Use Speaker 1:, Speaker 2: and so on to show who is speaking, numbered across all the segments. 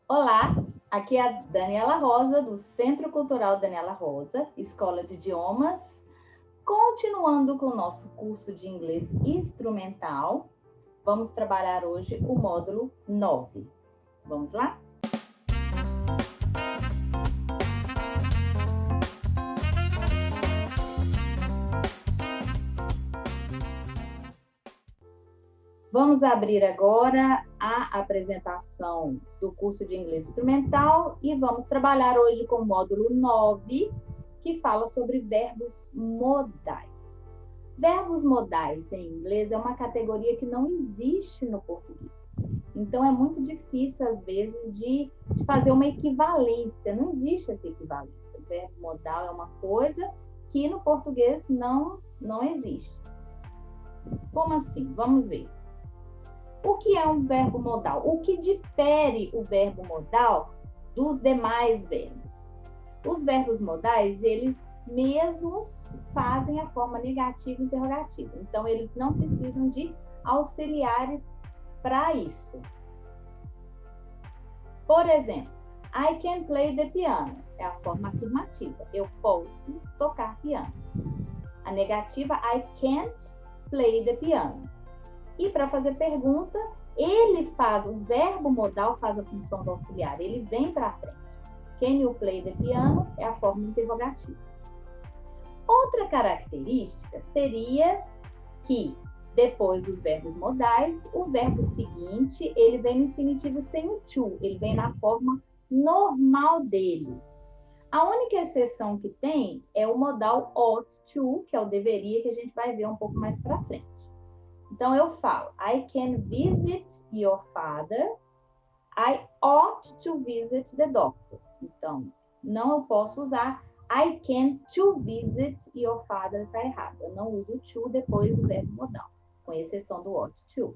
Speaker 1: Olá, aqui é a Daniela Rosa, do Centro Cultural Daniela Rosa, Escola de Idiomas. Continuando com o nosso curso de inglês instrumental, vamos trabalhar hoje o módulo 9. Vamos lá? Vamos abrir agora a apresentação do curso de inglês instrumental e vamos trabalhar hoje com o módulo 9, que fala sobre verbos modais. Verbos modais em inglês é uma categoria que não existe no português. Então, é muito difícil, às vezes, de fazer uma equivalência. Não existe essa equivalência. O verbo modal é uma coisa que no português não existe. Como assim? Vamos ver. O que é um verbo modal? O que difere o verbo modal dos demais verbos? Os verbos modais, eles mesmos fazem a forma negativa e interrogativa. Então, eles não precisam de auxiliares para isso. Por exemplo, I can play the piano. É a forma afirmativa. Eu posso tocar piano. A negativa, I can't play the piano. E para fazer pergunta, o verbo modal faz a função do auxiliar. Ele vem para frente. Can you play the piano? É a forma interrogativa. Outra característica seria que, depois dos verbos modais, o verbo seguinte, ele vem no infinitivo sem o to, ele vem na forma normal dele. A única exceção que tem é o modal ought to, que é o deveria, que a gente vai ver um pouco mais para frente. Então, eu falo, I can visit your father, I ought to visit the doctor. Então, não eu posso usar I can to visit your father, está errado. Eu não uso to depois do verbo modal, com exceção do ought to.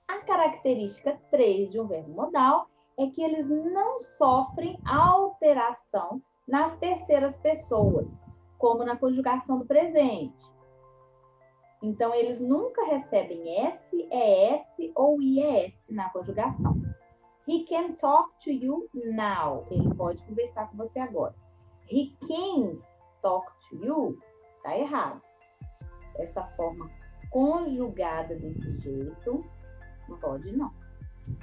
Speaker 1: A característica 3 de um verbo modal é que eles não sofrem alteração nas terceiras pessoas, como na conjugação do presente. Então, eles nunca recebem S, ES ou IES na conjugação. He can talk to you now. Ele pode conversar com você agora. He can talk to you. Tá errado. Essa forma conjugada desse jeito, não pode não.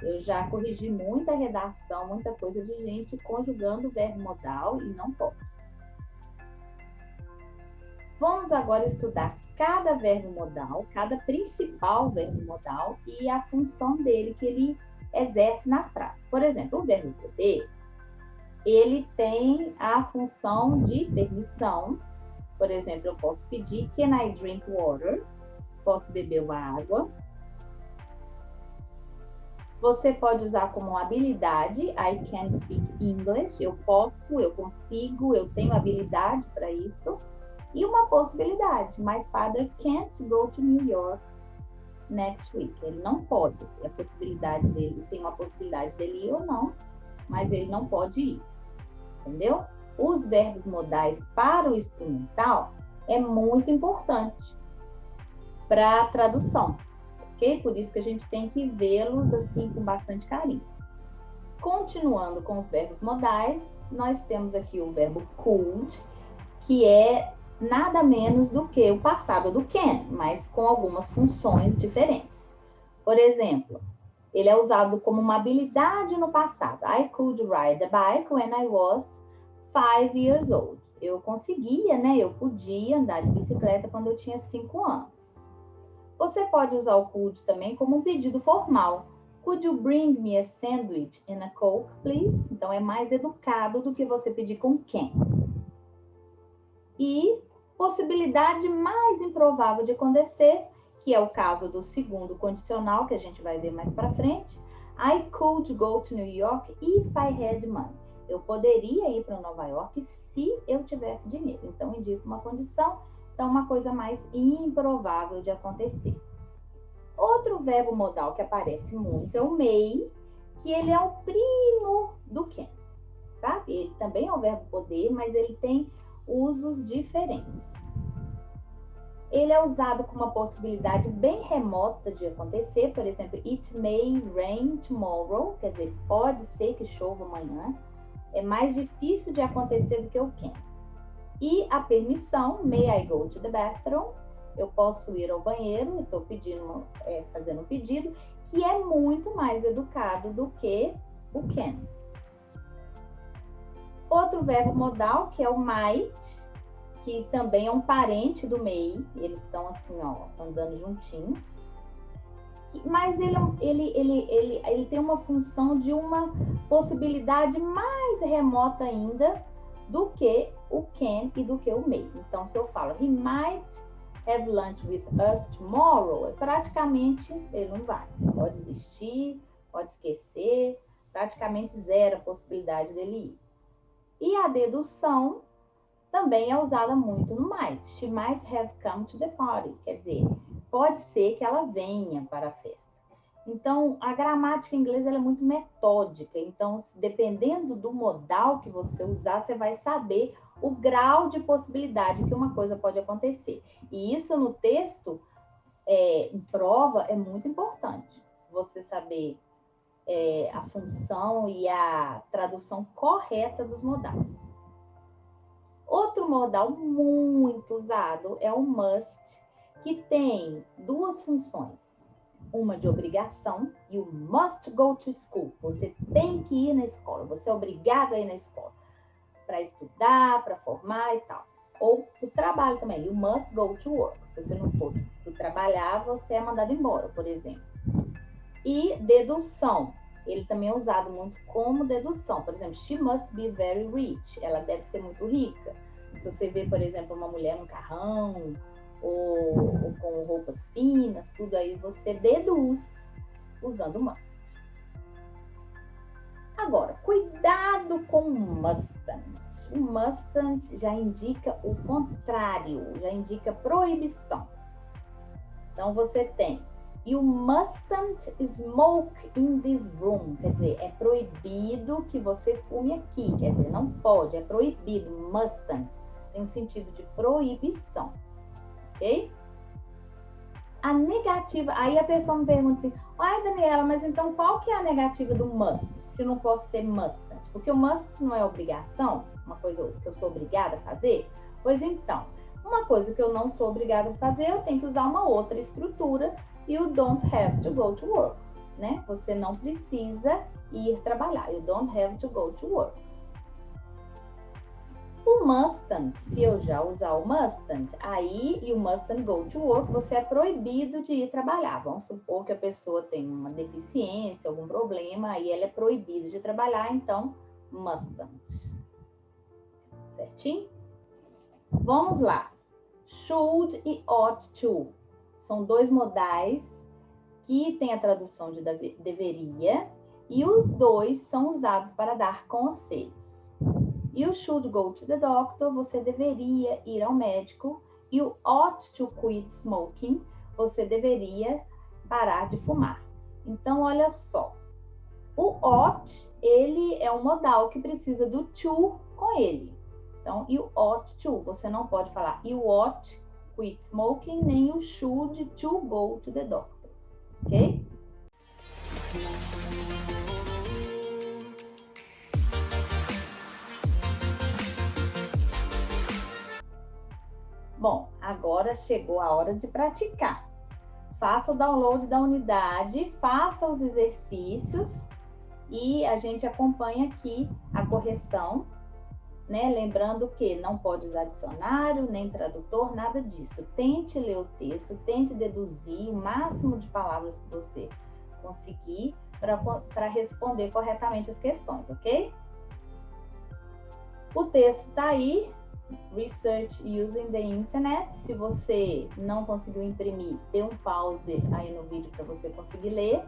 Speaker 1: Eu já corrigi muita redação, muita coisa de gente conjugando o verbo modal e não pode. Vamos agora estudar cada verbo modal, cada principal verbo modal e a função dele que ele exerce na frase. Por exemplo, o verbo poder, ele tem a função de permissão. Por exemplo, eu posso pedir, can I drink water? Posso beber uma água. Você pode usar como habilidade, I can speak English. Eu posso, eu consigo, eu tenho habilidade para isso. E uma possibilidade, my father can't go to New York next week. Ele não pode. É a possibilidade dele, tem uma possibilidade dele ir ou não, mas ele não pode ir. Entendeu? Os verbos modais para o instrumental é muito importante para a tradução, ok? Por isso que a gente tem que vê-los assim com bastante carinho. Continuando com os verbos modais, nós temos aqui o verbo could, que é nada menos do que o passado do can, mas com algumas funções diferentes. Por exemplo, ele é usado como uma habilidade no passado. I could ride a bike when I was 5 years old. Eu conseguia, né? Eu podia andar de bicicleta quando eu tinha 5 anos. Você pode usar o could também como um pedido formal. Could you bring me a sandwich and a Coke, please? Então, é mais educado do que você pedir com can. E possibilidade mais improvável de acontecer, que é o caso do segundo condicional, que a gente vai ver mais para frente. I could go to New York if I had money. Eu poderia ir para Nova York se eu tivesse dinheiro. Então, indica uma condição, então uma coisa mais improvável de acontecer. Outro verbo modal que aparece muito é o may, que ele é o primo do can, sabe? Ele também é o verbo poder, mas ele tem usos diferentes. Ele é usado com uma possibilidade bem remota de acontecer, por exemplo, it may rain tomorrow, quer dizer, pode ser que chova amanhã. É mais difícil de acontecer do que o can. E a permissão, may I go to the bathroom? Eu posso ir ao banheiro, eu estou fazendo um pedido, que é muito mais educado do que o can. Outro verbo modal, que é o might, que também é um parente do may, eles estão assim, ó, andando juntinhos. Mas ele tem uma função de uma possibilidade mais remota ainda do que o can e do que o may. Então, se eu falo, he might have lunch with us tomorrow, praticamente ele não vai. Pode desistir, pode esquecer, praticamente zero a possibilidade dele ir. E a dedução também é usada muito no might. She might have come to the party. Quer dizer, pode ser que ela venha para a festa. Então, a gramática inglesa ela é muito metódica. Então, dependendo do modal que você usar, você vai saber o grau de possibilidade que uma coisa pode acontecer. E isso no texto, em prova, é muito importante. Você saber a função e a tradução correta dos modais. Outro modal muito usado é o must, que tem duas funções. Uma de obrigação e o must go to school. Você tem que ir na escola, você é obrigado a ir na escola para estudar, para formar e tal. Ou o trabalho também, you must go to work. Se você não for para trabalhar, você é mandado embora, por exemplo. E dedução. Ele também é usado muito como dedução. Por exemplo, she must be very rich. Ela deve ser muito rica. Se você vê, por exemplo, uma mulher num carrão ou com roupas finas, tudo aí você deduz usando must. Agora, cuidado com o mustn't. O mustn't já indica o contrário, já indica proibição. Então, você tem you mustn't smoke in this room. Quer dizer, é proibido que você fume aqui. Quer dizer, não pode, é proibido. Mustn't tem um sentido de proibição. Ok? A negativa, aí a pessoa me pergunta assim, ai Daniela, mas então qual que é a negativa do must, se não posso ser mustn't? Porque o must não é obrigação, uma coisa que eu sou obrigada a fazer? Pois então, uma coisa que eu não sou obrigada a fazer, eu tenho que usar uma outra estrutura, e o don't have to go to work, né? Você não precisa ir trabalhar, you don't have to go to work. O mustn't, se eu já usar o mustn't, aí e o mustn't go to work, você é proibido de ir trabalhar. Vamos supor que a pessoa tem uma deficiência, algum problema, aí ela é proibida de trabalhar, então mustn't. Certinho? Vamos lá. Should e ought to são dois modais que têm a tradução de deveria e os dois são usados para dar conselhos. You should go to the doctor, você deveria ir ao médico. You ought to quit smoking, você deveria parar de fumar. Então, olha só. O ought, ele é um modal que precisa do to com ele. Então, you ought to, você não pode falar you ought quit smoking, nem you should to go to the doctor. Ok? Bom, agora chegou a hora de praticar. Faça o download da unidade, faça os exercícios e a gente acompanha aqui a correção, né? Lembrando que não pode usar dicionário, nem tradutor, nada disso. Tente ler o texto, tente deduzir o máximo de palavras que você conseguir para responder corretamente as questões, ok? O texto está aí. Research using the internet. Se você não conseguiu imprimir, dê um pause aí no vídeo para você conseguir ler.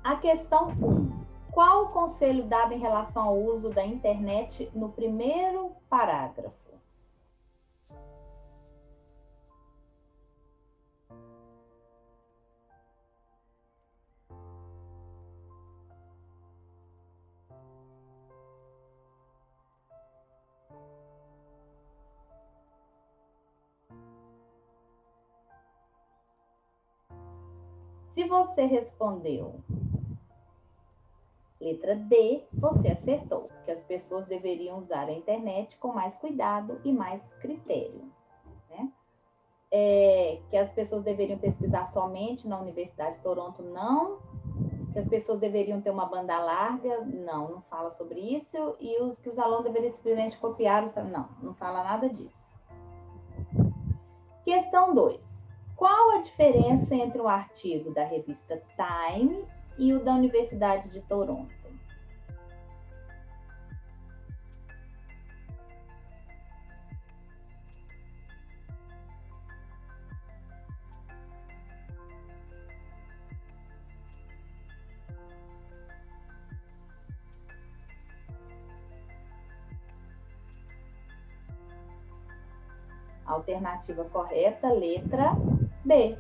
Speaker 1: A questão 1. Qual o conselho dado em relação ao uso da internet no primeiro parágrafo? Se você respondeu letra D, você acertou, que as pessoas deveriam usar a internet com mais cuidado e mais critério, né? Que as pessoas deveriam pesquisar somente na Universidade de Toronto, não. Que as pessoas deveriam ter uma banda larga, não fala sobre isso. E que os alunos deveriam simplesmente copiar, não fala nada disso. Questão 2. Qual a diferença entre o artigo da revista Time e o da Universidade de Toronto? Alternativa correta, letra B.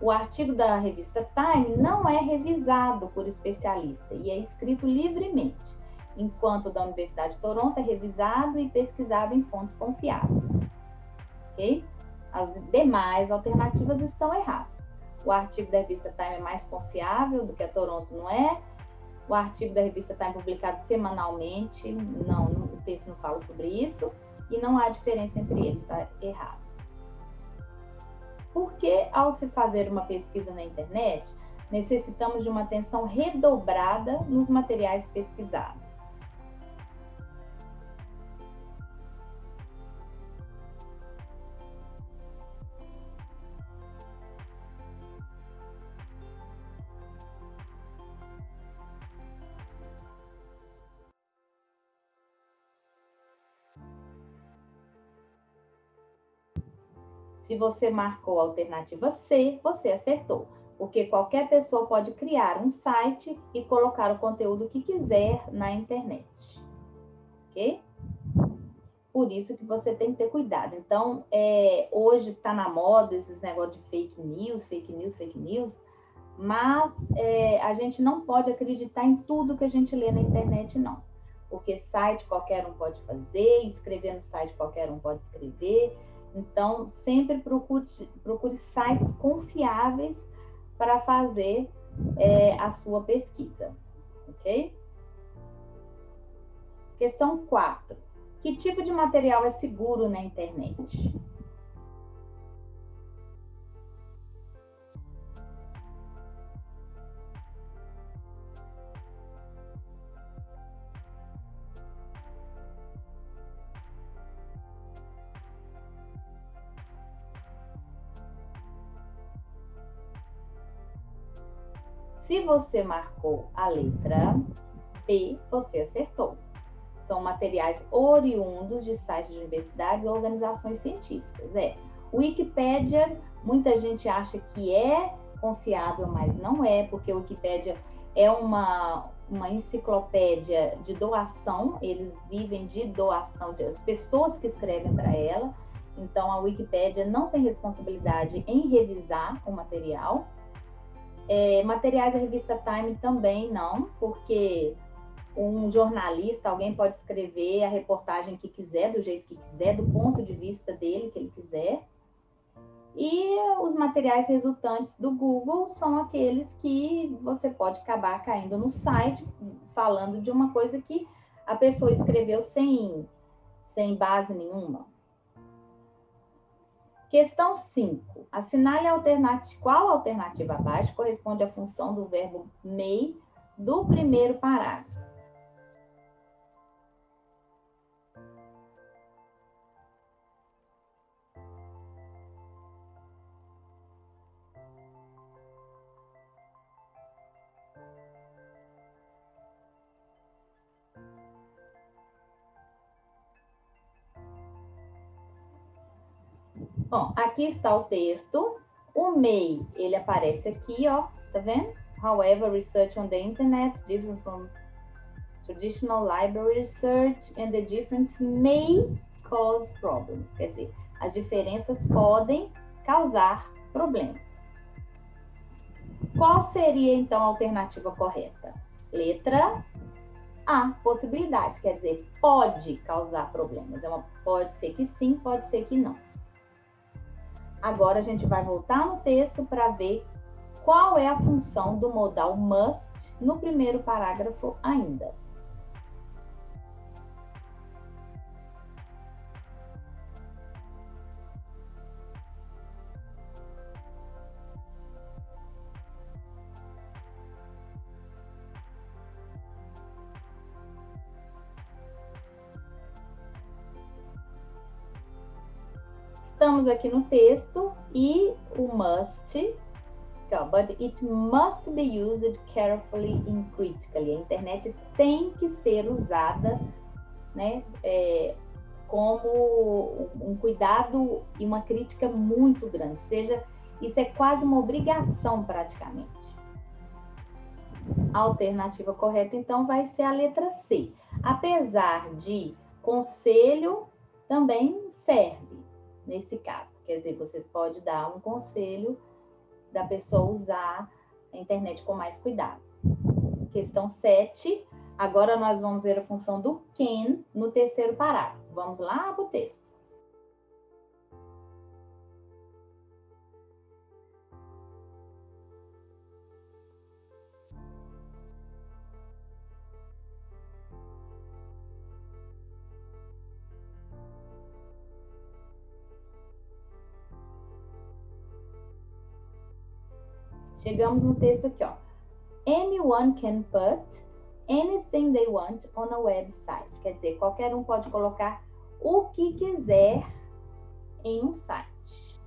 Speaker 1: O artigo da revista Time não é revisado por especialista e é escrito livremente, enquanto o da Universidade de Toronto é revisado e pesquisado em fontes confiáveis. Ok? As demais alternativas estão erradas. O artigo da revista Time é mais confiável do que a Toronto não é. O artigo da revista Time é publicado semanalmente, o texto não fala sobre isso. E não há diferença entre eles, está errado. Porque, ao se fazer uma pesquisa na internet, necessitamos de uma atenção redobrada nos materiais pesquisados? Se você marcou a alternativa C, você acertou, porque qualquer pessoa pode criar um site e colocar o conteúdo que quiser na internet, ok? Por isso que você tem que ter cuidado. Então, hoje está na moda esses negócios de fake news, mas a gente não pode acreditar em tudo que a gente lê na internet, não. Porque site qualquer um pode fazer, escrever no site qualquer um pode escrever. Então, sempre procure sites confiáveis para fazer a sua pesquisa, ok? Questão 4. Que tipo de material é seguro na internet? Se você marcou a letra B, você acertou. São materiais oriundos de sites de universidades ou organizações científicas. O Wikipédia, muita gente acha que é confiável, mas não é, porque o Wikipédia é uma enciclopédia de doação, eles vivem de doação das pessoas que escrevem para ela. Então, a Wikipédia não tem responsabilidade em revisar o material. Materiais da revista Time também não, porque um jornalista, alguém pode escrever a reportagem que quiser, do jeito que quiser, do ponto de vista dele que ele quiser. E os materiais resultantes do Google são aqueles que você pode acabar caindo no site falando de uma coisa que a pessoa escreveu sem base nenhuma. Questão 5. Assinale qual alternativa abaixo corresponde à função do verbo may do primeiro parágrafo. Bom, aqui está o texto. O may, ele aparece aqui, ó, tá vendo? However, research on the internet different from traditional library research and the difference may cause problems. Quer dizer, as diferenças podem causar problemas. Qual seria, então, a alternativa correta? Letra A, possibilidade, quer dizer, pode causar problemas. Pode ser que sim, pode ser que não. Agora a gente vai voltar no texto para ver Qual é a função do modal must no primeiro parágrafo ainda? Estamos aqui no texto e o must, but it must be used carefully and critically. A internet tem que ser usada, né, como um cuidado e uma crítica muito grande. Ou seja, isso é quase uma obrigação praticamente. A alternativa correta, então, vai ser a letra C. Apesar de conselho, também serve nesse caso. Quer dizer, você pode dar um conselho da pessoa usar a internet com mais cuidado. Questão 7. Agora nós vamos ver a função do can no terceiro parágrafo. Vamos lá para o texto. Chegamos no texto aqui, ó. Anyone can put anything they want on a website. Quer dizer, qualquer um pode colocar o que quiser em um site.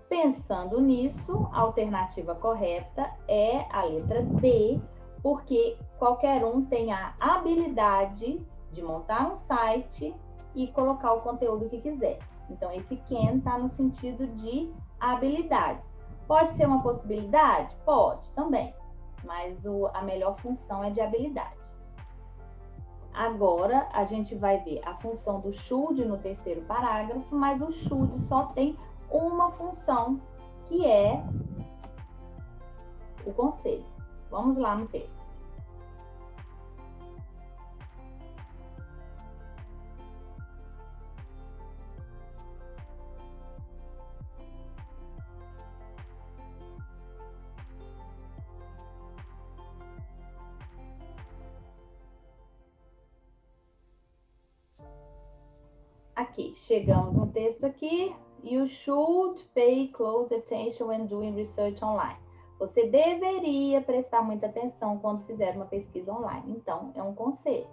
Speaker 1: Pensando nisso, a alternativa correta é a letra D, porque qualquer um tem a habilidade de montar um site e colocar o conteúdo que quiser. Então, esse can está no sentido de habilidade. Pode ser uma possibilidade? Pode também, mas a melhor função é de habilidade. Agora, a gente vai ver a função do should no terceiro parágrafo, mas o should só tem uma função, que é o conselho. Vamos lá no texto. Aqui, chegamos no texto aqui. You should pay close attention when doing research online. Você deveria prestar muita atenção quando fizer uma pesquisa online. Então, é um conselho.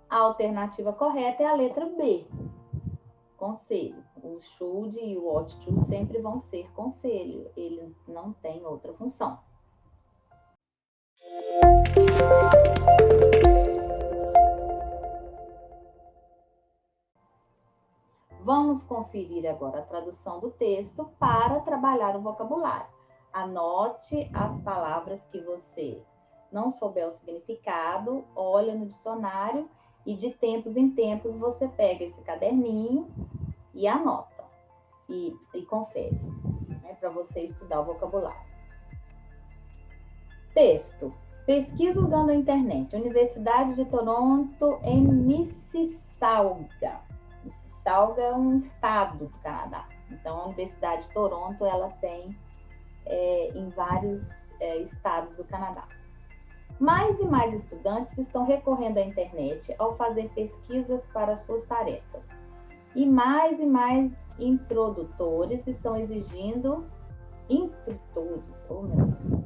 Speaker 1: A alternativa correta é a letra B. Conselho. O should e o ought to sempre vão ser conselho. Ele não tem outra função. Vamos conferir agora a tradução do texto para trabalhar o vocabulário. Anote as palavras que você não souber o significado, olha no dicionário e de tempos em tempos você pega esse caderninho e anota e confere, né, para você estudar o vocabulário. Texto. Pesquisa usando a internet. Universidade de Toronto em Mississauga. Mississauga é um estado do Canadá. Então, a Universidade de Toronto, ela tem em vários estados do Canadá. Mais e mais estudantes estão recorrendo à internet ao fazer pesquisas para suas tarefas. E mais introdutores estão exigindo instrutores. Oh, meu Deus.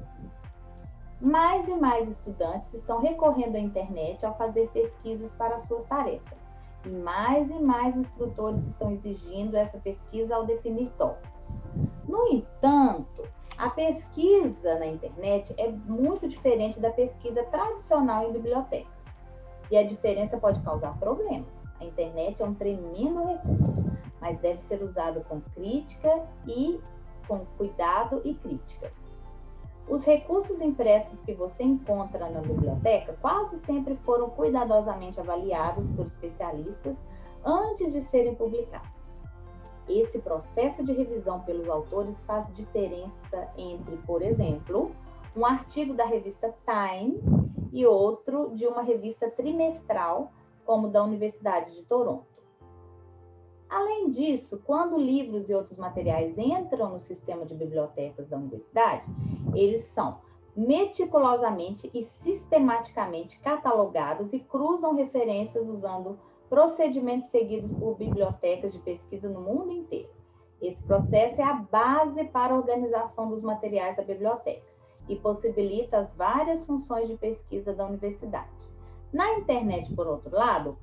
Speaker 1: Mais e mais estudantes estão recorrendo à internet ao fazer pesquisas para suas tarefas. E mais instrutores estão exigindo essa pesquisa ao definir tópicos. No entanto, a pesquisa na internet é muito diferente da pesquisa tradicional em bibliotecas. E a diferença pode causar problemas. A internet é um tremendo recurso, mas deve ser usado com crítica e com cuidado e crítica. Os recursos impressos que você encontra na biblioteca quase sempre foram cuidadosamente avaliados por especialistas antes de serem publicados. Esse processo de revisão pelos autores faz diferença entre, por exemplo, um artigo da revista Time e outro de uma revista trimestral, como da Universidade de Toronto. Além disso, quando livros e outros materiais entram no sistema de bibliotecas da universidade, eles são meticulosamente e sistematicamente catalogados e cruzam referências usando procedimentos seguidos por bibliotecas de pesquisa no mundo inteiro. Esse processo é a base para a organização dos materiais da biblioteca e possibilita as várias funções de pesquisa da universidade. Na internet, por outro lado,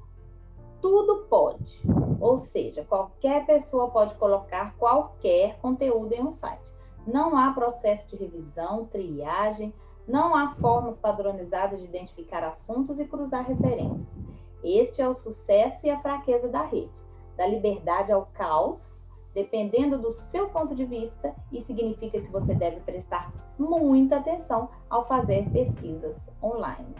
Speaker 1: tudo pode, ou seja, qualquer pessoa pode colocar qualquer conteúdo em um site. Não há processo de revisão, triagem, não há formas padronizadas de identificar assuntos e cruzar referências. Este é o sucesso e a fraqueza da rede, da liberdade ao caos, dependendo do seu ponto de vista, e significa que você deve prestar muita atenção ao fazer pesquisas online.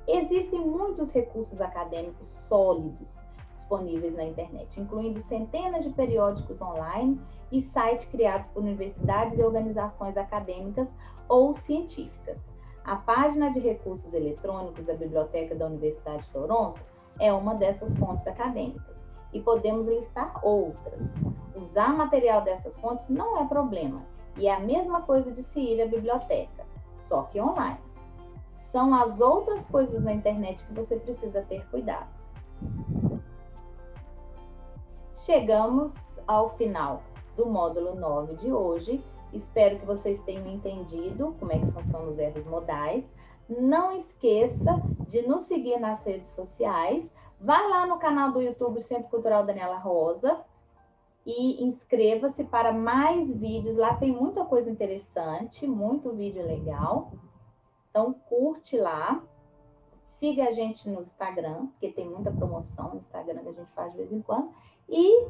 Speaker 1: Existem muitos recursos acadêmicos sólidos disponíveis na internet, incluindo centenas de periódicos online e sites criados por universidades e organizações acadêmicas ou científicas. A página de recursos eletrônicos da Biblioteca da Universidade de Toronto é uma dessas fontes acadêmicas, e podemos listar outras. Usar material dessas fontes não é problema, e é a mesma coisa de se ir à biblioteca, só que online. São as outras coisas na internet que você precisa ter cuidado. Chegamos ao final do módulo 9 de hoje. Espero que vocês tenham entendido como é que funcionam os verbos modais. Não esqueça de nos seguir nas redes sociais. Vá lá no canal do YouTube Centro Cultural Daniela Rosa e inscreva-se para mais vídeos. Lá tem muita coisa interessante, muito vídeo legal. Então, curte lá, siga a gente no Instagram, porque tem muita promoção no Instagram que a gente faz de vez em quando. E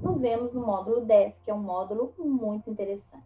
Speaker 1: nos vemos no módulo 10, que é um módulo muito interessante.